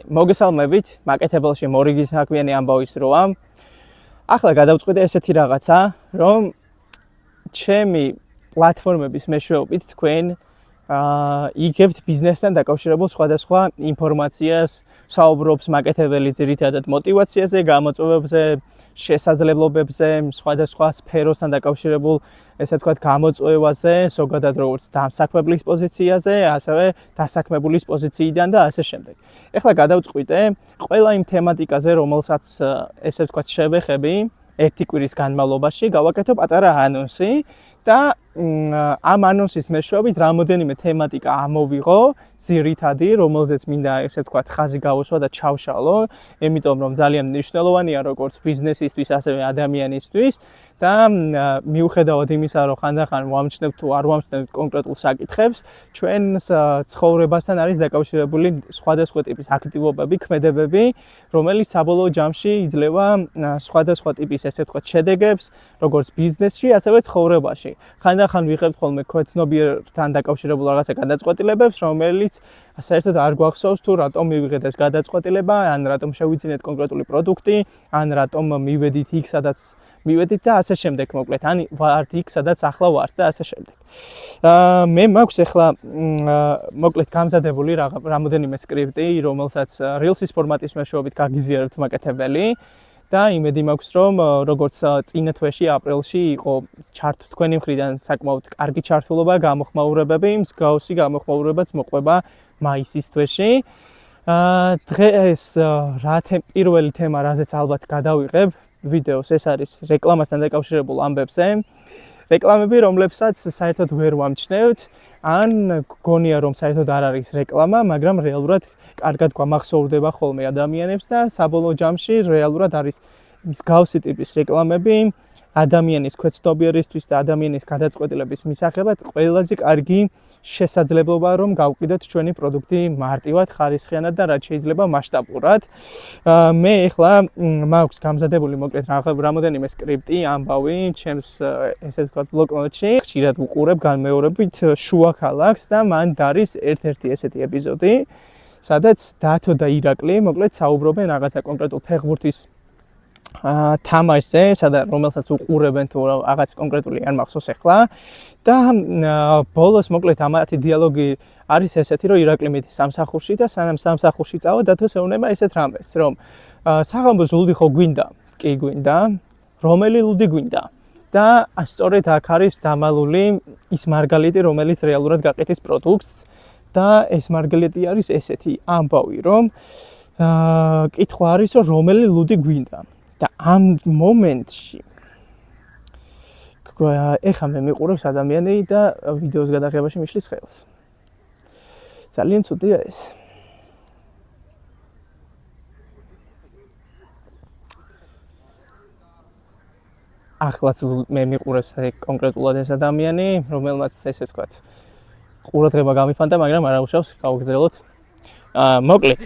მოგესალმებით, მაკეთებელში მორიგი საქმიანი ამბავის როა. ახლა გადავწყვიტე ესეთი რაღაცა, რომ ჩემი პლატფორმების მეშვეობით თქვენ იგებთ ბიზნესთან დაკავშირებულ სხვადასხვა ინფორმაციას, საუბრობს მაკეთებელი ძირითადად мотивაციაზე, გამოწვევებზე, შესაძლებლობებზე, სხვადასხვა სფეროსთან დაკავშირებულ, ესე ვთქვათ, გამოწვევაზე, ზოგადად როგორც დამსაქმებლის პოზიციაზე, ასევე დასაქმებულის პოზიციიდან და ასე შემდეგ. ეხლა გადავწყვიტე ყველა იმ თემატიკაზე, რომელსაც ესე ვთქვათ, შევეხები ერთი კვირის განმავლობაში, გავაკეთო პატარა ანონსი და ამ ანონსის მეშვეობით რამოდენიმე თემატიკა ამოვიღო, ძირითადი, რომელზეც მინდა ესე ვთქვათ, ხაზი გავუსვა და ჩავშალო, იმიტომ რომ ძალიან მნიშვნელოვანია როგორც ბიზნესისთვის, ასევე ადამიანისთვის და მიუხედავად იმისა, რომ ხანდახან ვამჩნევთ თუ არ ვამჩნევთ კონკრეტულ საკითხებს, ჩვენს ცხოვრებასთან არის დაკავშირებული სხვადასხვა ტიპის აქტივობები, ქმედებები, რომელიც საბოლოო ჯამში იძლევა სხვადასხვა ტიპის ესე ვთქვათ, შედეგებს, როგორც ბიზნესში, ასევე ცხოვრებაში. ხანდახან ვიღებთ ხოლმე ქვეცნობიერთან დაკავშირებულ რაღაცა გადაწყვეტილებებს, რომელიც საერთოდ არ გვახსოვს თუ რატომ მივიღეთ ეს გადაწყვეტილება, ან რატომ შევიძინეთ კონკრეტული პროდუქტი, ან რატომ მივედით იქ, სადაც მივედით და ასე შემდეგ, მოკლედ, ან ვართ იქ, სადაც ახლა ვართ და ასე შემდეგ. მე მაქვს ახლა მოკლედ გამზადებული რამოდენიმე სკრიპტი, რომელსაც Reels-ის ფორმატის მეშვეობით გაგიზიარებთ მაკეთებელი. და იმედი მაქვს, რომ როგორც წინა თვეში, აპრილში იყო თქვენი მხრიდან საკმაოდ კარგი ჩართულობა, გამოხმაურებები, მსგავსი გამოხმაურებაც მოყვება მაისის თვეში. დღეს პირველი თემა, რაზეც ალბათ გადავიღებ ვიდეოს, ეს არის რეკლამასთან დაკავშირებულ ამბებზე. რეკლამები, რომლებსაც საერთოდ ვერ ვამჩნევთ, ან გონია რომ საერთოდ არ არის რეკლამა, მაგრამ რეალურად კარგად გვამახსოვრდება ხოლმე ადამიანებს და საბოლოო ჯამში რეალურად არის მსგავსი ტიპის რეკლამები ადამიანის ქვეცნობიერისთვის და ადამიანის გადაწყვეტილების მისაღებად ყველაზე კარგი შესაძლებლობა რომ გავყიდოთ ჩვენი პროდუქტი მარტივად, ხარისხიანად და რაც შეიძლება მასშტაბურად. მე ახლა მაქვს გამზადებული მოკლედ რამოდენიმე სკრიპტი, ამბავი, ჩემს ესე ვთქვათ, ბლოკნოტში. ხშირად ვუყურებ განმეორებით შუა ქალაქს და მან დარის ერთ-ერთი ესეთი ეპიზოდი, სადაც დათო და ირაკლი მოკლედ საუბრობენ რაღაცა კონკრეტულ ფეხბურთის თამაშზე, რომელსაც უყურებენ თუ რაღაც კონკრეტული არ მახსოვს ახლა და ბოლოს მოკლედ ამათი დიალოგი არის ესეთი, რომ ირაკლი მიდის სამსახურში და სანამ სამსახურში წავა დათოს ეუბნება ესეთ რამეს, რომ საღამოს ლუდი ხო გვინდა? კი გვინდა. რომელი ლუდი გვინდა? და სწორედ აქ არის დამალული ის მარგალიტი, რომელიც რეალურად გაყეთის პროდუქტს და ეს მარგალიტი არის ესეთი ამბავი, რომ კითხვა არის, რომ რომელი ლუდი გვინდა? და ამ მომენტში ეხლა მე მიყურებს ადამიანი და ვიდეოს გადაღებაში მიშლის ხელს. ძალიან ცუდია ეს. ახლაც მე მიყურებს კონკრეტულად ეს ადამიანი, რომელმაც ესე ვთქვათ, ყურადღება გამიფანტა, მაგრამ არ აუშავს გავგრძელოთ. მოკლედ,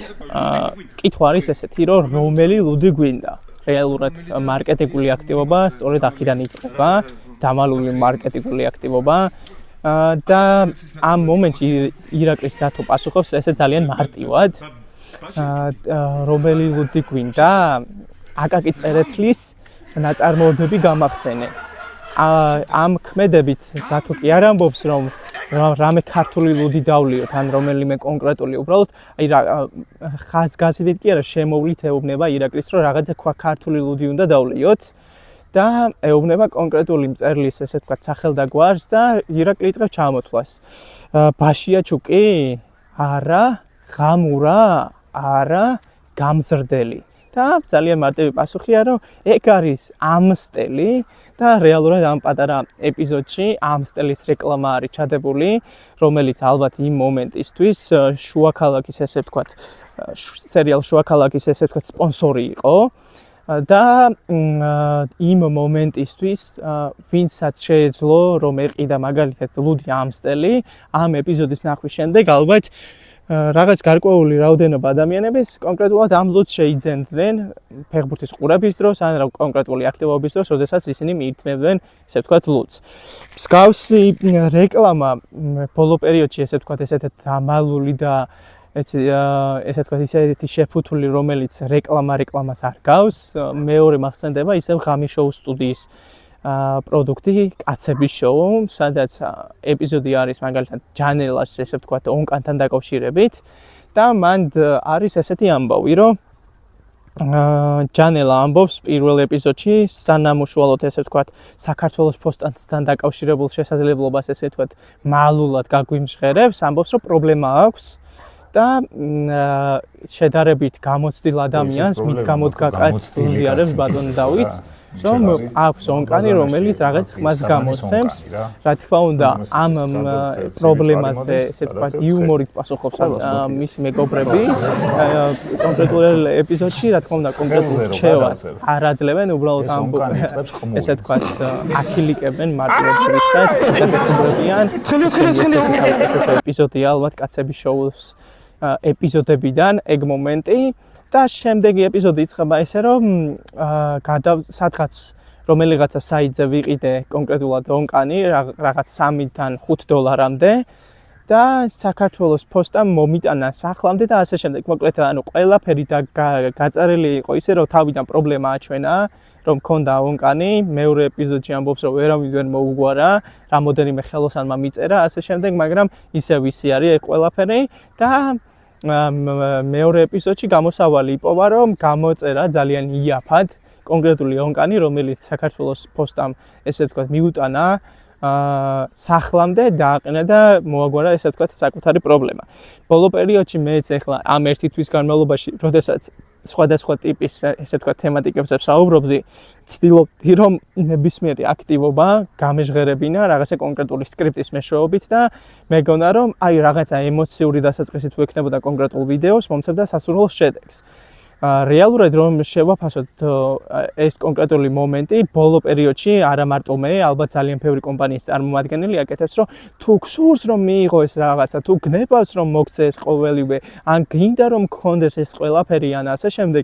კითხვა არის ესეთი, რომ რომელი ლუდი გვინდა? რეალურად მარკეტინგული აქტივობა სწორედ აქედან იწყება, დამალული მარკეტინგული აქტივობა და ამ მომენტში ირაკლის დათო პასუხობს ესე ძალიან მარტივად. რომელი ლუდი გვინდა? აკაკი წერეთლის ნაწარმოებები გამახსენე. ამ ქმედებით დათო კი არ ამბობს, რომ რამე ქართული ლუდი დავლიოთ, ან რომელიმე კონკრეტული, უბრალოდ აი ხაზგასმით კი არა, შემოვლით ეუბნება ირაკლის, რომ რაღაცა ქართული ლუდი უნდა დავლიოთ და ეუბნება კონკრეტული მწერლის, ესე ვთქვათ, სახელდაგვარს და ირაკლი იწყებს ჩამოთვლას. ბაშია ჩუკი? არა. ღამურა? არა. გამზრდელი. და ძალიან მარტივი პასუხია, რომ ეგ არის ამსტელი და რეალურად ამ პატარა ეპიზოდში ამსტელის რეკლამა არის ჩადებული, რომელიც ალბათ იმ მომენტისთვის შუა ქალაქის ესე ვთქვათ, სერიალ შუა ქალაქის ესე ვთქვათ, სპონსორი იყო და იმ მომენტისთვის ვინცაც შეეძლო რომ ეყიდა მაგალითად ლუდი ამსტელი, ამ ეპიზოდის ნახვის შემდეგ ალბათ რაღაც გარკვეული რაოდენობა ადამიანების კონკრეტულად ამ ლუდს შეიძენდნენ ფეხბურთის ყურების დროს ან კონკრეტული აქტივობის დროს, როდესაც ისინი მიირთმევდნენ, ესე ვთქვათ, ლუდს. მსგავსი რეკლამა ბოლო პერიოდში, ესე ვთქვათ, ესეთი დამალული და ესე თქვა ისეთი შეფუთული, რომელიც რეკლამას არ გავს. მეორე მახსენდება ისევ ღამის შოუ სტუდიის პროდუქტი კაცების შოუ, სადაც ეპიზოდი არის მაგალითად ჯანელას ესე თქვა ონკანთან დაკავშირებით და მან არის ესეთი ამბავი, რომ ჯანელა ამბობს პირველ ეპიზოდში სანამ უშუალოდ ესე ვთქვათ საქართველოს ფოსტთან დაკავშირებულ შესაძლებლობას ესე ვთქვათ მალულად გაგვიმჟღერებს, ამბობს რომ პრობლემა აქვს და შედარებით გამოცდილ ადამიანს მით გამოდგა კაცს უზიარებს ბატონ დავითს, რომ აქვს ონკანი, რომელიც რაღაც ხმას გამოსცემს. რა თქმა უნდა, ამ პრობლემაზე ესე ვთქვათ იუმორით პასუხობს მისი მეგობრები. კონკრეტულ ეპიზოდში, რა თქმა უნდა, კონკრეტულ რჩევას არ აძლევენ, უბრალოდ ესე ვთქვათ აქილიკებენ მარტივად დასახლებიან. ეპიზოდია ალბათ კაცების შოუს ეპიზოდებიდან ეგ მომენტი და შემდეგი ეპიზოდი იწყება ესე რომ სადღაც რომელიღაცა საიტზე ვიყიდე კონკრეტულად ონკანი რაღაც 3-დან $5 და საქართველოს ფოსტამ მომიტანა სახლამდე და ასე შემდეგ. მოკლედ ანუ ყველაფერი და გაწერილი იყო ისე რომ თავიდან პრობლემა აჩვენა რომ მქონდა ონკანი, მეორე ეპიზოდში ამბობს რომ ვერავინ ვერ მოუგვარა, რამოდენიმე ხელოსანმა მიწერა ასე შემდეგ, მაგრამ ისევ ისი არის ეგ ყველაფერი და მეორე ეპიზოდში გამოსავალი იპოვა რომ გამოწერა ძალიან იაფად კონკრეტული ონკანი, რომელიც საქართველოს ფოსტამ ესე ვთქვათ მიუტანა სახლამდე დააყენა და მოაგვარა ესე ვთქვათ საკუთარი პრობლემა. ბოლო პერიოდში მეც ახლა ამ ერთი თვის განმავლობაში, როდესაც სხვადასხვა ტიპის ესე ვთქვათ თემატიკებზე ვსაუბრობდი, ვცდილობდი რომ ნებისმიერი აქტივობა გამეჟღერებინა რაღაცა კონკრეტული სკრიპტის მეშვეობით და მეგონა რომ აი რაღაცა ემოციური დასაწყისი თუ ექნებოდა კონკრეტულ ვიდეოს, მომცემდა სასურველ შედეგს. რეალურად რომ შევაფასოთ ეს კონკრეტული მომენტი ბოლო პერიოდში არა მარტო მე, ალბათ ძალიან ბევრი კომპანიის წარმომადგენელი აკეთებს, რომ თუ გსურს რომ მიიღო ეს რაღაცა, თუ გნებავს რომ მოგცე ეს ყოველივე, ან გინდა რომ გქონდეს ეს ყველაფერი ან ასე შემდეგ,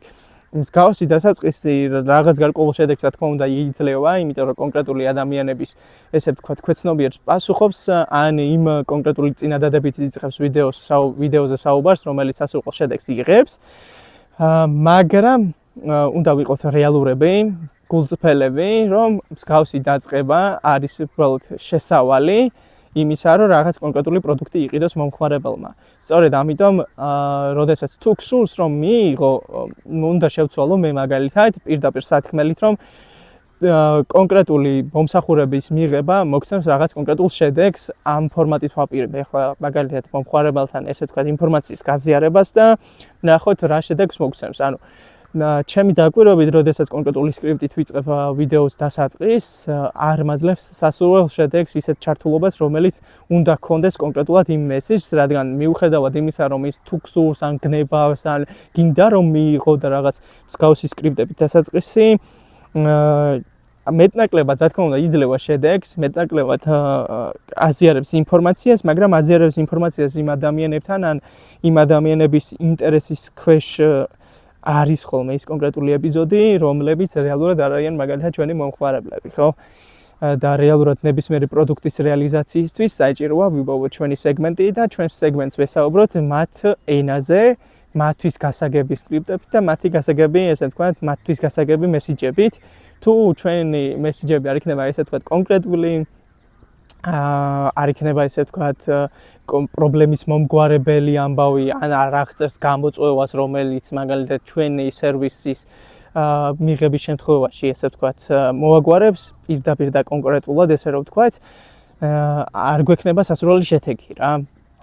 მსგავსი დასაწყისი რაღაც გარკვეულ შედეგს რა თქმა უნდა იძლევა, იმიტომ რომ კონკრეტული ადამიანების ესე ვთქვათ ქვეცნობიერს პასუხობს, ან იმ კონკრეტული წინადადებით იწყებს ვიდეოზე საუბარს, რომელიც სასურველ შედეგს იღებს. მაგრამ უნდა ვიყოთ რეალურები, გულწრფელები, რომ მსგავსი დაწყება არის უბრალოდ შესავალი იმისა, რომ რაღაც კონკრეტული პროდუქტი იყიდოს მომხმარებელმა. სწორედ ამიტომ, როდესაც თუ გსურს რომ მიიღო, უნდა შევცვალო მე მაგალითად პირდაპირ სათქმელით, რომ კონკრეტული მომსახურების მიღება მოგცემს რაღაც კონკრეტულ შედეგს ამ ფორმატით ვაპირებ. ახლა მაგალითად მომხმარებელთან ესე ვთქვათ ინფორმაციის გაზიარებას და ნახოთ რა შედეგს მოგცემს. ანუ ჩემი დაკვირვებით, როდესაც კონკრეტული სკრიპტით ვიწყებ ვიდეოს დასაწყისს, არ მაძლევს სასურველ შედეგს ისეთ ჩართულობას, რომელიც უნდა გქონდეს კონკრეტულად იმ მესიჯს, რადგან მიუხედავად იმისა, რომ ის თუ გსურს ან გნებავს, ან გინდა რომ მიიღო და რაღაც მსგავსი სკრიპტებით დასაწყისი, მეტნაკლებად რა თქმა უნდა იძლევა შედეგს, მეტნაკლებად აზიარებს ინფორმაციას, მაგრამ აზიარებს ინფორმაციას იმ ადამიანებთან ან იმ ადამიანების ინტერესის ქვეშ არის ხოლმე ის კონკრეტული ეპიზოდი, რომლებიც რეალურად არ არიან მაგალითად ჩვენი მომხმარებლები, ხო? და რეალურად ნებისმიერი პროდუქტის რეალიზაციისთვის საჭიროა ვიპოვოთ ჩვენი სეგმენტი და ჩვენს სეგმენტს ვესაუბროთ მათ ენაზე, მათთვის გასაგები სკრიპტებით და მათი გასაგები, ესე ვთქვათ, მათთვის გასაგები მესიჯებით. თუ ჩვენი მესიჯები არ იქნება ესე ვთქვათ კონკრეტული, არ იქნება ესე ვთქვათ პრობლემის მომგვარებელი ამბავი, ან რაღაცას გამოწვევას, რომელიც მაგალითად ჩვენი სერვისის მიღების შემთხვევაში ესე ვთქვათ მოაგვარებს პირდაპირ და კონკრეტულად ესე რომ ვთქვათ, არ გვექნება სასურველი შედეგი რა.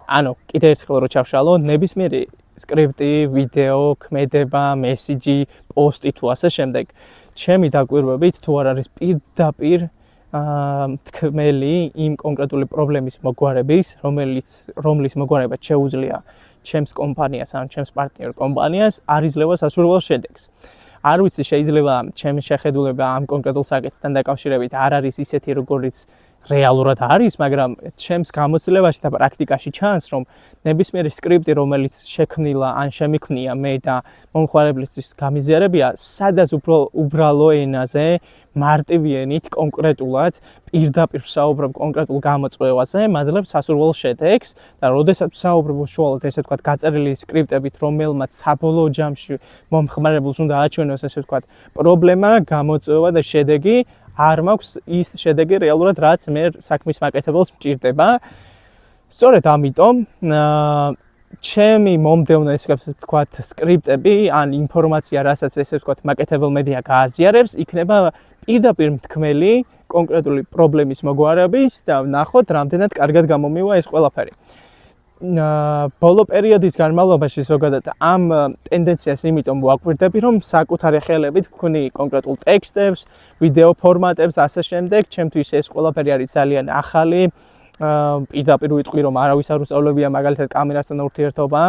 ანუ კიდევ ერთხელ რო ჩავშალო, ნებისმიერი სკრიპტი, ვიდეო, ქმედება, მესიჯი, პოსტი თუ ასე შემდეგ. ჩემი დაკვირვებით თუ არ არის პირდაპირ თქმელი იმ კონკრეტული პრობლემის მოგვარების, რომლის მოგვარება შეუძლია ჩემს კომპანიას ან ჩემს პარტნიორ კომპანიას, არ იძლევა სასურველ შედეგს. არ ვიცი, შეიძლება ჩემი შეხედულება ამ კონკრეტულ საკითხთან დაკავშირებით არ არის ისეთი, როგორც რეალურად არის, მაგრამ ჩემს გამოცდილებაში და პრაქტიკაში ჩანს, რომ ნებისმიერი სკრიპტი, რომელიც შექმნილა ან შემიქმნია მე და მომხმარებლისთვის გამიზიარებია, სადაც უბრალო ენაზე, მარტივი ენით, კონკრეტულად, პირდაპირ საუბრობ კონკრეტულ გამოწვევაზე, მაძლევს სასურველ შედეგს და როდესაც საუბრობ უშუალოდ ესე ვთქვათ გაწერილი სკრიპტებით, რომელმაც საბოლოო ჯამში მომხმარებელს უნდა აჩვენოს ესე ვთქვათ პრობლემა, გამოწვევა და შედეგი არ მაქვს ის შედეგი რეალურად რაც მე საქმის მაკეთებელს მჭირდება. სწორედ ამიტომ ჩემი მომდევნო ესე ვთქვათ სკრიპტები ან ინფორმაცია, რასაც ესე ვთქვათ მაკეთებელ მედია გააზიარებს, იქნება პირდაპირ მთქმელი კონკრეტული პრობლემის მოგვარების და ვნახოთ რამდენად კარგად გამომივა ეს ყველაფერი. ბოლო პერიოდის განმავლობაში ზოგადად ამ ტენდენციას იმიტომ ვაკვირდები, რომ საკუთარი ხელებით ვქნი კონკრეტულ ტექსტებს, ვიდეო ფორმატებს, ასე შემდეგ, ჩემთვის ეს ყველაფერი არის ძალიან ახალი. პირდაპირ ვიტყვი, რომ არავის არ უსწავლებია მაგალითად კამერასთან ურთიერთობა,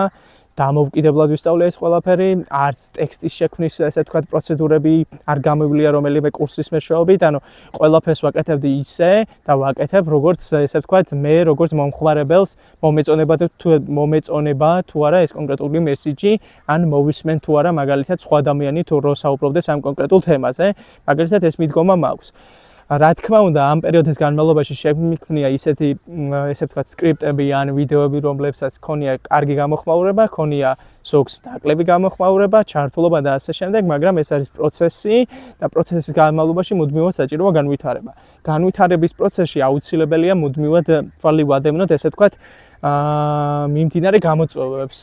დამოუკიდებლად ვისწავლე ეს ყველაფერი, არც ტექსტის შექმნის ესე ვთქვათ პროცედურები არ გამოვილია რომელიმე კურსის მეშვეობით, ანუ ყველაფერს ვაკეთებდი ისე და ვაკეთებ როგორც ესე ვთქვათ მე როგორც მომხმარებელს მომეწონება თუ არა ეს კონკრეტული მესიჯი, ან მოვისმენ თუ არა მაგალითად სხვა ადამიანი თუ რო საუბრობდეს ამ კონკრეტულ თემაზე, მაგალითად ეს მიდგომა მაქვს. რა თქმა უნდა, ამ პერიოდის განმავლობაში შემიქმნია ისეთი ესე ვთქვათ სკრიპტები ან ვიდეოები, რომლებსაც ქონია კარგი გამოხმაურება, ქონია ზოგს ნაკლები გამოხმაურება, ჩართულობა და ასე შემდეგ, მაგრამ ეს არის პროცესი და პროცესის განმავლობაში მუდმივად საჭიროა განვითარება. განვითარების პროცესში აუცილებელია მუდმივად თვალი ვადევნოთ ესე ვთქვათ მიმდინარე გამოწვევებს,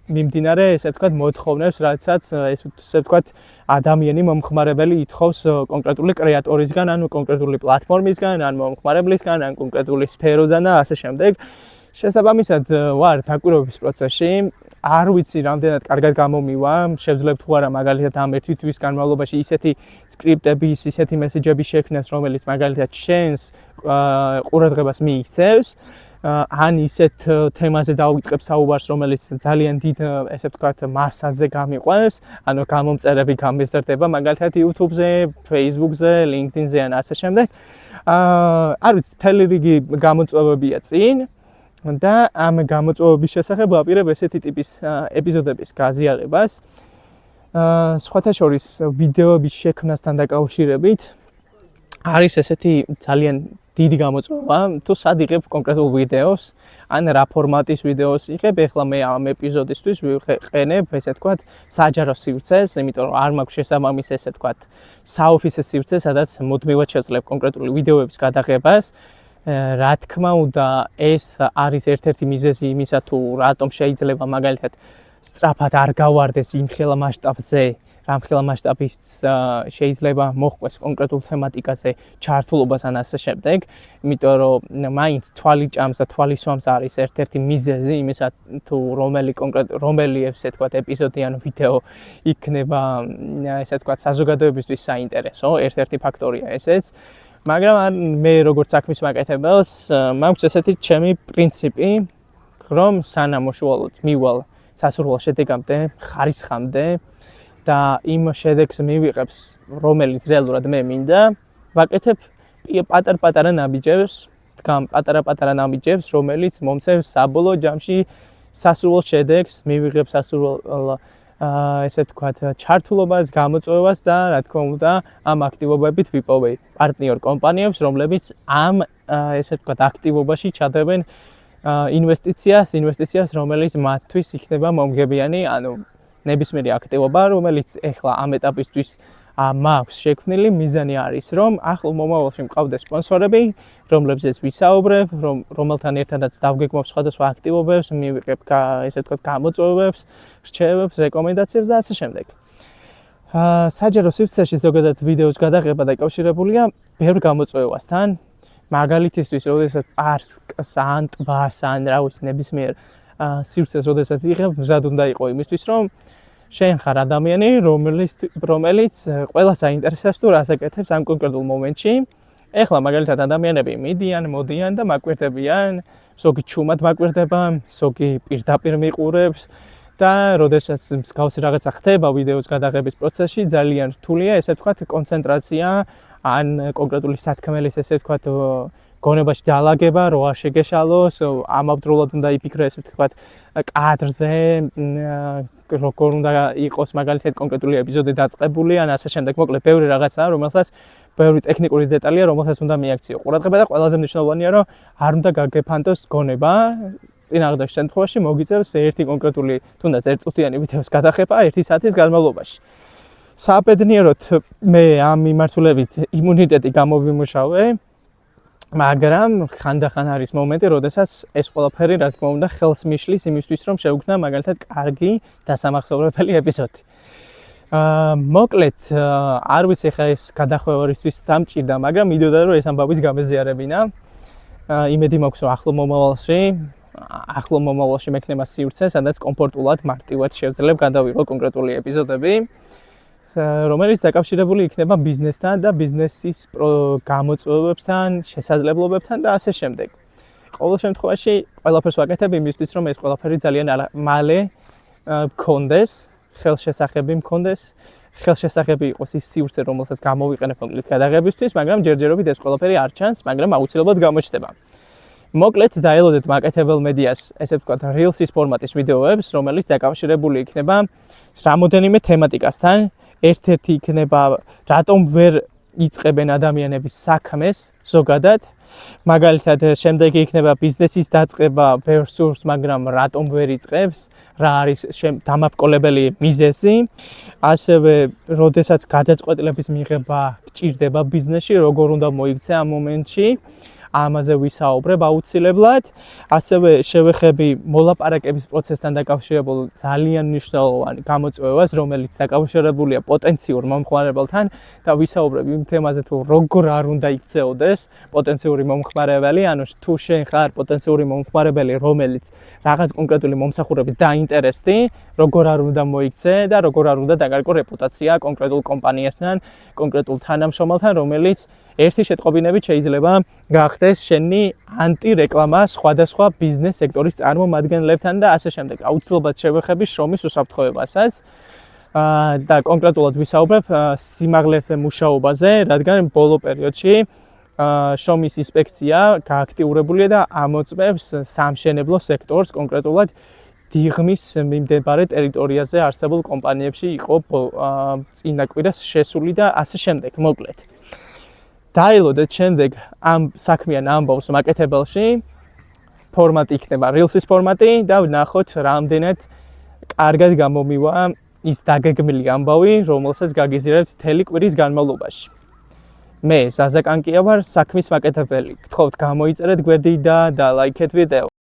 მიმდინარე ესე ვთქვათ მოთხოვნებს, რაცაც ესე ვთქვათ ადამიანი მომხმარებელი ითხოვს კონკრეტული კრეატორისგან, ან კონკრეტული პლატფორმისგან, ან მომხმარებლისგან, ან კონკრეტული სფეროდან და ასე შემდეგ. შესაბამისად ვარ დაკვირვების პროცესში, არ ვიცი რამდენად კარგად გამომივა, შევძლებ თუ არა მაგალითად ამ ერთი თვის განმავლობაში ისეთი სკრიპტების, ისეთი მესეჯების შექმნას, რომელიც მაგალითად შენს ყურადღებას მიიქცევს. ან ისეთ თემაზე დავიწყებ საუბარს, რომელიც ძალიან დიდ ესე ვთქვათ მასაზე გამიყვანს, ანუ გამომწერები გამეზრდება მაგალითად YouTube-ზე, Facebook-ზე, LinkedIn-ზე ან ასე შემდეგ. არ ვიცი, მთელი რიგი გამოწვევებია წინ და ამ გამოწვევების შესახებ ვაპირებ ესეთი ტიპის ეპიზოდების გაზიარებას. სხვათა შორის ვიდეოების შექმნასთან დაკავშირებით არის ესეთი ძალიან დიდი გამოწვევა, თუ სად იღებ კონკრეტულ ვიდეოს, ან რა ფორმატის ვიდეოს იღებ, ეხლა მე ამ ეპიზოდისთვის ვიყენებ, ესე ვთქვათ, საჯარო სივრცეს, იმიტომ რომ არ მაქვს შესაბამის ესე ვთქვათ, საოფისე სივრცე, სადაც მუდმივად შევძლებ კონკრეტული ვიდეოების გადაღებას. რა თქმა უნდა, ეს არის ერთ-ერთი მიზეზი იმისა, თუ რატომ შეიძლება მაგალითად სწრაფად არ გავარდეს იმხელა მასშტაბზე, რამხელა მასშტაბის შეიძლება მოხდეს კონკრეტულ თემატიკაზე ჩართულობას ან ასე შემდეგ, იმიტომ რომ მაინც თვალი ჭამს და თვალი სვამს არის ერთ-ერთი მიზეზი იმისა, თუ რომელი ესე ვთქვათ ეპიზოდი ან ვიდეო იქნება ესე ვთქვათ საზოგადოებისთვის საინტერესო, ერთ-ერთი ფაქტორია ესეც. მაგრამ მე როგორც საქმის მაკეთებელს მაქვს ესეთი ჩემი პრინციპი, რომ სანამ უშუალოდ მივალ სასურველ შედეგამდე, ხარისხამდე და იმ შედეგს მივიღებს, რომელიც რეალურად მე მინდა, ვაკეთებ პატარ-პატარა ნაბიჯებს, პატარა-პატარა ნაბიჯებს, რომელიც მომცემს საბოლოო ჯამში სასურველ შედეგს, მივიღებ სასურველ ესე ვთქვათ, ჩართულობას, გამოწვევას და რა თქმა უნდა, ამ აქტივობებით ვიპოვე პარტნიორ კომპანიებს, რომლებიც ამ ესე ვთქვათ, აქტივობაში ჩადებენ ინვესტიციას, რომელიც მათთვის იქნება მომგებიანი, ანუ ნებისმიერი აქტივობა, რომელიც ეხლა ამ ეტაპისთვის მაქვს შექმნილი, მიზანი არის, რომ ახლო მომავალში მყავდეს სპონსორები, რომლებზეც ვისაუბრებ, რომელთან ერთადაც დავგეგმავ სხვადასხვა აქტივობებს, მივიღებ ესე ვთქვათ, გამოწვევებს, რჩევებს, რეკომენდაციებს და ასე შემდეგ. საჯარო სივრცეში ზოგადად ვიდეოს გადაღება დაკავშირებულია ბევრ გამოწვევასთან. მაგალითისთვის, როდესაც პარკს ან ტბას ან რა ვიცი, ნებისმიერ სივრცეს როდესაც იღებ, მზად უნდა იყო იმისთვის, რომ შენ ხარ ადამიანი, რომელიც ყველას აინტერესებს თუ რას აკეთებს ამ კონკრეტულ მომენტში. ეხლა მაგალითად ადამიანები მოდიან და მაკვირდებიან, ზოგი ჩუმად მაკვირდება, ზოგი პირდაპირ მიყურებს და როდესაც მსგავსი რაღაცა ხდება ვიდეოს გადაღების პროცესში, ძალიან რთულია ესე ვთქვათ კონცენტრაცია ან კონკრეტული სათქმელის ესე ვთქვათ გონებაში დაალაგება, რო არ შეგეშალოს, ამავდროულად უნდა იფიქრო ესე ვთქვათ, კადრზე, როგორ უნდა იყოს მაგალითად კონკრეტული ეპიზოდი დაწყებული, ან ასე შემდეგ. მოკლედ, ბევრი რაღაცაა, რომელსაც ბევრი ტექნიკური დეტალია, რომელსაც უნდა მიაქციო ყურადღება და ყველაზე მნიშვნელოვანია, რომ არ უნდა გაგეფანტოს გონება. წინააღმდეგ შემთხვევაში მოგიწევს ერთი კონკრეტული, თუნდაც ერთწუთიანი ვიდეოს გადახება 1 საათის განმავლობაში. საბედნიეროდ მე ამ მიმართულებით იმუნიტეტი გამოვიმუშავე, მაგრამ ხანდახან არის მომენტი, როდესაც ეს ყველაფერი, რა თქმა უნდა, ხელს მიშლის იმისთვის, რომ შევქმნა მაგალითად კარგი დასამახსოვრებელი ეპიზოდი. მოკლედ, არ ვიცი ხა ეს გადახვევარისთვის დამჭირდა, მაგრამ მინდოდა რომ ეს ამბავიც გამეზიარებინა. იმედი მაქვს, რომ ახლო მომავალში მექნება სივრცე, სადაც კომფორტულად, მარტივად შევძლებ გადავიღო კონკრეტული ეპიზოდები, რომელიც დაკავშირებული იქნება ბიზნესთან და ბიზნესის გამოწვევებთან, შესაძლებლობებთან და ასე შემდეგ. ყოველ შემთხვევაში, ყველაფერს ვაკეთებ იმისთვის, რომ ეს ყველაფერი ძალიან მალე მქონდეს, ხელშესახები იყოს ის სივრცე, რომელსაც გამოვიყენებ მოკლედ გადაღებისთვის, მაგრამ ჯერჯერობით ეს ყველაფერი არ ჩანს, მაგრამ აუცილებლად გამოჩნდება. მოკლედ დაელოდეთ მაკეთებელ მედიას, ესე ვთქვათ, Reels-ის ფორმატის ვიდეოებს, რომელიც დაკავშირებული იქნება რამოდენიმე თემატიკასთან. ერთ-ერთი იქნება რატომ ვერ იწყებენ ადამიანების საქმეს ზოგადად. მაგალითად, შემდეგი იქნება ბიზნესის დაწყება ბევრს სურს, მაგრამ რატომ ვერ იწყებს, რა არის დამაბრკოლებელი მიზეზი. ასევე, როდესაც გადაწყვეტილების მიღება გჭირდება ბიზნესში, როგორ უნდა მოიქცე ამ მომენტში. ამაზე ვისაუბრებ აუცილებლად. ასევე შევეხები მოლაპარაკების პროცესთან დაკავშირებულ ძალიან მნიშვნელოვან გამოწვევას, რომელიც დაკავშირებულია პოტენციურ მომხმარებელთან და ვისაუბრებ იმ თემაზე, თუ როგორ არ უნდა იქცეოდეს პოტენციური მომხმარებელი, ანუ თუ შენ ხარ პოტენციური მომხმარებელი, რომელიც რაღაც კონკრეტული მომსახურებით დაინტერესდი, როგორ არ უნდა მოიქცე და როგორ არ უნდა დაგარგო რეპუტაცია კონკრეტულ კომპანიასთან, კონკრეტულ თანამშრომელთან, რომელიც ერთი შეტყობინებით შეიძლება გახდეს შენი ანტირეკლამა სხვადასხვა ბიზნეს სექტორის წარმომადგენლებთან და ასე შემდეგ. აუცილებლად შევეხები შრომის უსაფრთხოებასაც და კონკრეტულად ვისაუბრებ სიმაღლეზე მუშაობაზე, რადგან ბოლო პერიოდში შრომის ინსპექცია გააქტიურებულია და ამოწმებს სამშენებლო სექტორს, კონკრეტულად დიღმის მიმდებარე ტერიტორიაზე არსებულ კომპანიებში იყო წინა კვირას შესული და ასე შემდეგ. მოკლედ, დაელოდეთ შემდეგ ამ საქმიან ამბავს მაკეთებელში, ფორმატი იქნება Reels-ის ფორმატი და ვნახოთ რამდენად კარგად გამომივა ის დაგეგმილი ამბავი, რომელსაც გაგიზიარებთ მთელი კვირის განმავლობაში. მე ზაზა კანკია ვარ, საქმის მაკეთებელი. გთხოვთ გამოიწერეთ გვერდი და ლაიქეთ ვიდეო.